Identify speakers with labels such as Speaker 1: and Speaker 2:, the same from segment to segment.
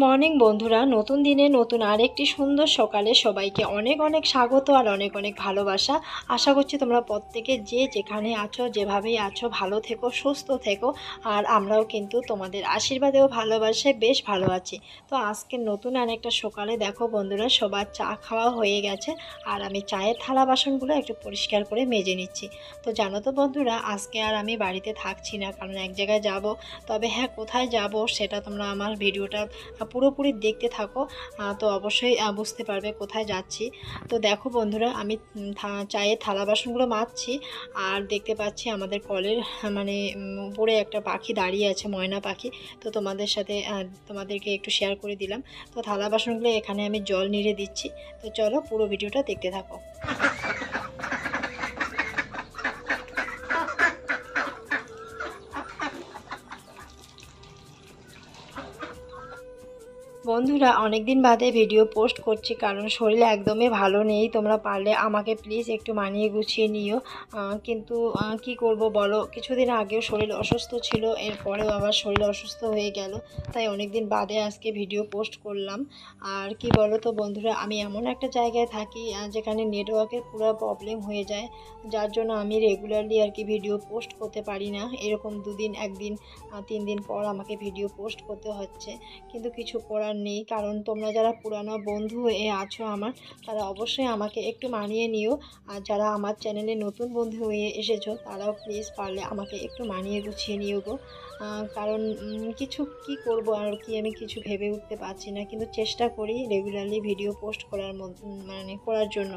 Speaker 1: Morning বন্ধুরা, নতুন দিনে নতুন আরেকটি সুন্দর সকালে সবাইকে অনেক অনেক স্বাগত আর অনেক অনেক ভালোবাসা। আশা করছি তোমরা প্রত্যেকে যে যেখানে আছো, যেভাবেই আছো, ভালো থেকো, সুস্থ থেকো। আর আমরাও কিন্তু তোমাদের আশীর্বাদেও ভালোবাসে বেশ ভালো আছি। তো আজকে নতুন আরেকটা সকালে দেখো বন্ধুরা, সবার চা খাওয়া হয়ে গেছে আর আমি চায়ের থালা বাসনগুলো একটু পরিষ্কার করে মেজে নিচ্ছি। তো জানো তো বন্ধুরা, আজকে আর আমি বাড়িতে থাকছি না, কারণ এক জায়গায় যাব। তবে হ্যাঁ, কোথায় যাব সেটা তোমরা আমার ভিডিওটা পুরোপুরি দেখতে থাকো, তো অবশ্যই বুঝতে পারবে কোথায় যাচ্ছি। তো দেখো বন্ধুরা, আমি চায়ের থালা বাসনগুলো মাজছি আর দেখতে পাচ্ছি আমাদের কলের মানে উপরে একটা পাখি দাঁড়িয়ে আছে, ময়না পাখি। তো তোমাদেরকে একটু শেয়ার করে দিলাম। তো থালা বাসনগুলো এখানে আমি জল নিড়ে দিচ্ছি। তো চলো পুরো ভিডিওটা দেখতে থাকো। বন্ধুরা, অনেক দিন বাদে ভিডিও পোস্ট করছি, কারণ শরীর একদমই ভালো নেই। তোমরা পারলে আমাকে প্লিজ একটু মানিয়ে গুছিয়ে নিও। কিন্তু কি করব বলো, কিছুদিন আগেও শরীর অসুস্থ ছিল, এরপরেও আবার শরীর অসুস্থ হয়ে গেল। তাই অনেক দিন বাদে আজকে ভিডিও পোস্ট করলাম। আর কি বলো তো বন্ধুরা, আমি এমন একটা জায়গায় থাকি যেখানে নেটওয়ার্কের পুরো প্রবলেম হয়ে যায়, যার জন্য আমি রেগুলারলি আর কি ভিডিও পোস্ট করতে পারি না। এরকম দুদিন, একদিন, 3 দিন পর আমাকে ভিডিও পোস্ট করতে হচ্ছে। কিন্তু কিছু করার নেই, কারণ তোমরা যারা পুরানো বন্ধু হয়ে আছো আমার, তারা অবশ্যই আমাকে একটু মানিয়ে নিও। আর যারা আমার চ্যানেলে নতুন বন্ধু হয়ে এসেছো, তারাও প্লিজ পারলে আমাকে একটু মানিয়ে গুছিয়ে নিও গো। কারণ কিছু কি করব আর কি, আমি কিছু ভেবে উঠতে পারছি না, কিন্তু চেষ্টা করি রেগুলারলি ভিডিও পোস্ট মানে করার জন্য।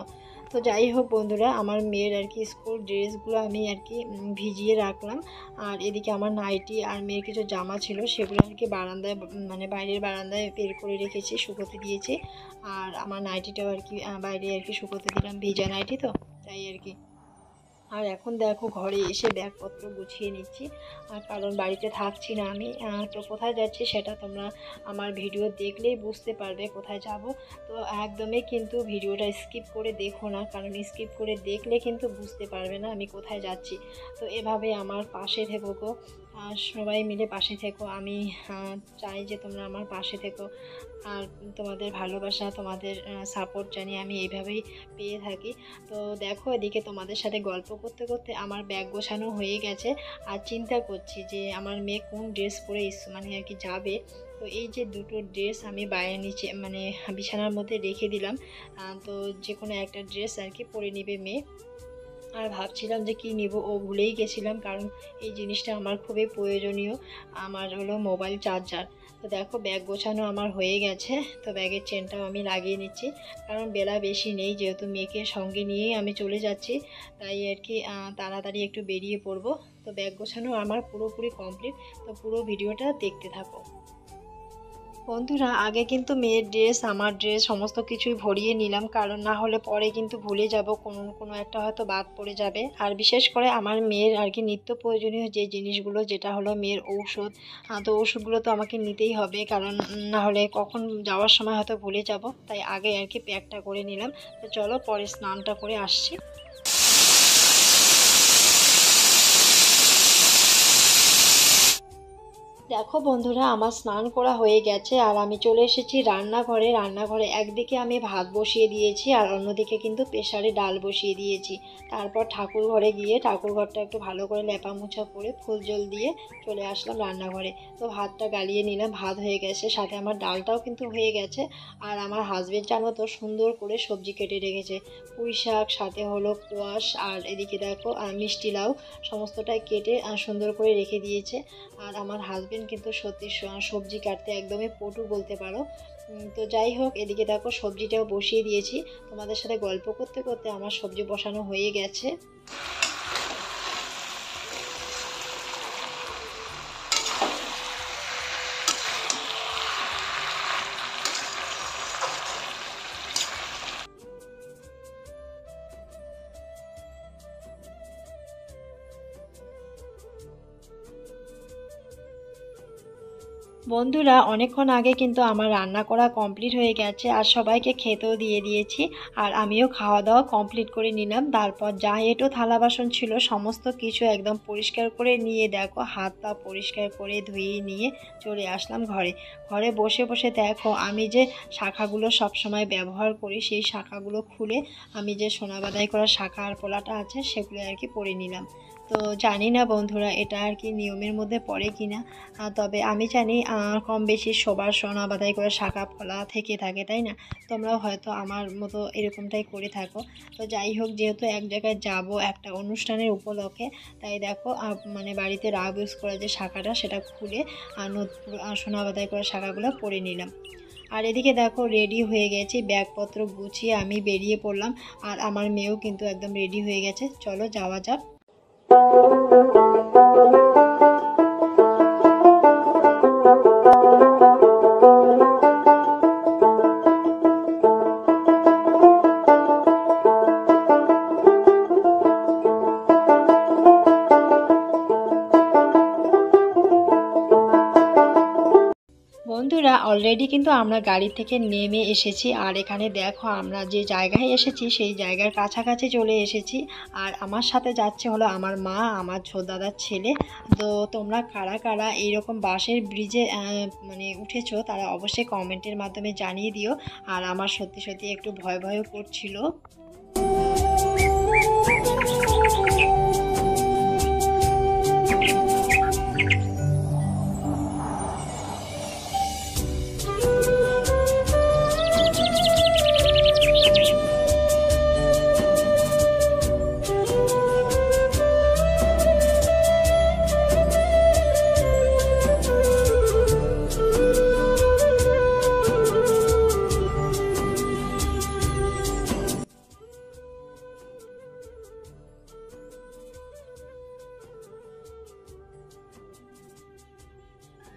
Speaker 1: তো যাই হোক বন্ধুরা, আমার মেয়ের আর কি স্কুল ড্রেসগুলো আমি আর কি ভিজিয়ে রাখলাম। আর এদিকে আমার নাইটি আর মেয়ের কিছু জামা ছিল, সেগুলো আর কি বারান্দায়, মানে বাইরের বারান্দায় বের করে রেখেছি, শুকোতে দিয়েছি। আর আমার নাইটিটাও আর কি বাইরে আর কি শুকোতে দিলাম, ভিজা নাইটি তো, তাই আর কি। আর এখন দেখো ঘরে এসে ব্যাগপত্র গুছিয়ে নিচ্ছি। কারণ বাড়িতে থাকছি না আমি। তো কোথায় যাচ্ছি সেটা তোমরা আমার ভিডিও দেখলেই বুঝতে পারবে কোথায় যাব। তো একদমই কিন্তু ভিডিওটা স্কিপ করে দেখো না, কারণ স্কিপ করে দেখলে কিন্তু বুঝতে পারবে না আমি কোথায় যাচ্ছি। তো এভাবে আমার পাশে থেকো গো, সবাই মিলে পাশে থেকো। আমি চাই যে তোমরা আমার পাশে থেকো। আর তোমাদের ভালোবাসা, তোমাদের সাপোর্ট জানি আমি এইভাবেই পেয়ে থাকি। তো দেখো, এদিকে তোমাদের সাথে গল্প করতে করতে আমার ব্যাগ গোছানো হয়ে গেছে। আর চিন্তা করছি যে আমার মেয়ে কোন ড্রেস পরে মানে আর কি যাবে। তো এই যে দুটো ড্রেস আমি বাইরে নিচে মানে বিছানার মধ্যে রেখে দিলাম। তো যে কোনো একটা ড্রেস আর কি পরে নিবে মেয়ে। আর ভাবছিলাম যে কি নিব, ও ভুলেই গেছিলাম, কারণ এই জিনিসটা আমার খুবই প্রয়োজনীয়। আমার হলো মোবাইল চার্জার। তো দেখো, ব্যাগ গোছানো আমার হয়ে গেছে। তো ব্যাগের চেনটাও আমি লাগিয়ে নিচ্ছি, কারণ বেলা বেশি নেই, যেহেতু মেয়েকে সঙ্গে নিয়েই আমি চলে যাচ্ছি। তাই আর কি তাড়াতাড়ি একটু বেরিয়ে পড়বো। তো ব্যাগ গোছানো আমার পুরোপুরি কমপ্লিট। তো পুরো ভিডিওটা দেখতে থাকো বন্ধুরা। আগে কিন্তু মেয়ের ড্রেস, আমার ড্রেস সমস্ত কিছুই ভরিয়ে নিলাম, কারণ না হলে পরে কিন্তু ভুলে যাব, কোনো কোনো একটা হয়তো বাদ পড়ে যাবে। আর বিশেষ করে আমার মেয়ের আর কি নিত্য প্রয়োজনীয় যে জিনিসগুলো, যেটা হলো মেয়ের ঔষধ। তো ওষুধগুলো তো আমাকে নিতেই হবে, কারণ না হলে কখন যাওয়ার সময় হয়তো ভুলে যাব। তাই আগে আর কি প্যাকটা করে নিলাম। তো চলো পরে স্নানটা করে আসছি। দেখো বন্ধুরা, আমার স্নান করা হয়ে গেছে আর আমি চলে এসেছি রান্নাঘরে। রান্নাঘরে একদিকে আমি ভাত বসিয়ে দিয়েছি আর অন্যদিকে কিন্তু প্রেসারে ডাল বসিয়ে দিয়েছি। তারপর ঠাকুর ঘরে গিয়ে ঠাকুর ঘরটা একটু ভালো করে লেপা মোছা করে ফুল জল দিয়ে চলে আসলাম রান্নাঘরে। তো ভাতটা গালিয়ে নিলাম, ভাত হয়ে গেছে, সাথে আমার ডালটাও কিন্তু হয়ে গেছে। আর আমার হাজবেন্ড জানো তো সুন্দর করে সবজি কেটে রেখেছে, পুঁই শাক, সাথে হলো কোয়াশ, আর এদিকে দেখো মিষ্টি লাউ, সমস্তটাই কেটে সুন্দর করে রেখে দিয়েছে। আর আমার হাজবেন্ড কিন্তু সত্যি সবজি কাটতে একদমই পটু বলতে পারো। তো যাই হোক, এদিকে দেখো সবজিটাও বসিয়ে দিয়েছি। তোমাদের সাথে গল্প করতে করতে আমার সবজি বসানো হয়ে গেছে। বন্ধুরা অনেকক্ষণ আগে কিন্তু আমার রান্না করা কমপ্লিট হয়ে গেছে আর সবাইকে খেতেও দিয়ে দিয়েছি। আর আমিও খাওয়া দাওয়া কমপ্লিট করে নিলাম। তারপর যা এঁটো থালা বাসন ছিল সমস্ত কিছু একদম পরিষ্কার করে নিয়ে দেখো হাত পা পরিষ্কার করে ধুয়ে নিয়ে চলে আসলাম ঘরে। ঘরে বসে বসে দেখো আমি যে শাখাগুলো সবসময় ব্যবহার করি সেই শাখাগুলো খুলে আমি যে সোনা বাঁধাই করা শাখা আর পোলাটা আছে সেগুলো আর কি পরে নিলাম। তো জানি না বন্ধুরা এটা আর কি নিয়মের মধ্যে পড়ে কিনা, তবে আমি জানি কম বেশি সবার সোনা বাঁধাই করে শাখা ফলা থেকে থাকে, তাই না? তোমরাও হয়তো আমার মতো এরকমটাই করে থাকো। তো যাই হোক, যেহেতু এক জায়গায় যাব একটা অনুষ্ঠানের উপলক্ষে, তাই দেখো মানে বাড়িতে রাব ইউজ করা যে শাখাটা সেটা খুলে সোনা বাঁধাই করে শাখাগুলো পরে নিলাম। আর এদিকে দেখো রেডি হয়ে গেছি, ব্যাগপত্র গুছিয়ে আমি বেরিয়ে পড়লাম। আর আমার মেয়েও কিন্তু একদম রেডি হয়ে গেছে, চলো যাওয়া যাক। বন্ধুরা অলরেডি কিন্তু আমরা গাড়ি থেকে নেমে এসেছি। আর এখানে দেখো আমরা যে জায়গায় এসেছি সেই জায়গার কাছাকাছি চলে এসেছি। আর আমার সাথে যাচ্ছে হলো আমার মা, আমার ছোট দাদার ছেলে। তো তোমরা কারা কারা এইরকম বাসের ব্রিজে মানে উঠেছো তারা অবশ্যই কমেন্টের মাধ্যমে জানিয়ে দিও। আর আমার সত্যি সত্যি একটু ভয় ভয়ও করছিল।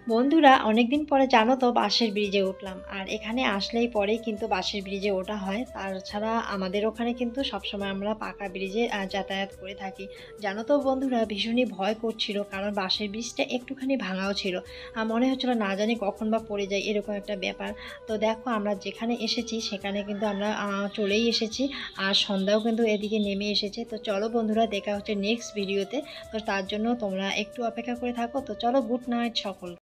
Speaker 1: বন্ধুরা অনেকদিন পরে জানো তো বাঁশের ব্রিজে উঠলাম। আর এখানে আসলেই পরেই কিন্তু বাঁশের ব্রিজে ওঠা হয়, তাছাড়া আমাদের ওখানে কিন্তু সবসময় আমরা পাকা ব্রিজে যাতায়াত করে থাকি। জানো তো বন্ধুরা ভীষণই ভয় করছিল, কারণ বাঁশের ব্রিজটা একটুখানি ভাঙাও ছিল। মনে হচ্ছিল না জানি কখন বা পড়ে যায়, এরকম একটা ব্যাপার। তো দেখো আমরা যেখানে এসেছি সেখানে কিন্তু আমরা চলেই এসেছি। আর সন্ধ্যাও কিন্তু এদিকে নেমে এসেছে। তো চলো বন্ধুরা, দেখা হচ্ছে নেক্সট ভিডিওতে। তো তার জন্য তোমরা একটু অপেক্ষা করে থাকো। তো চলো, গুড নাইট সকল।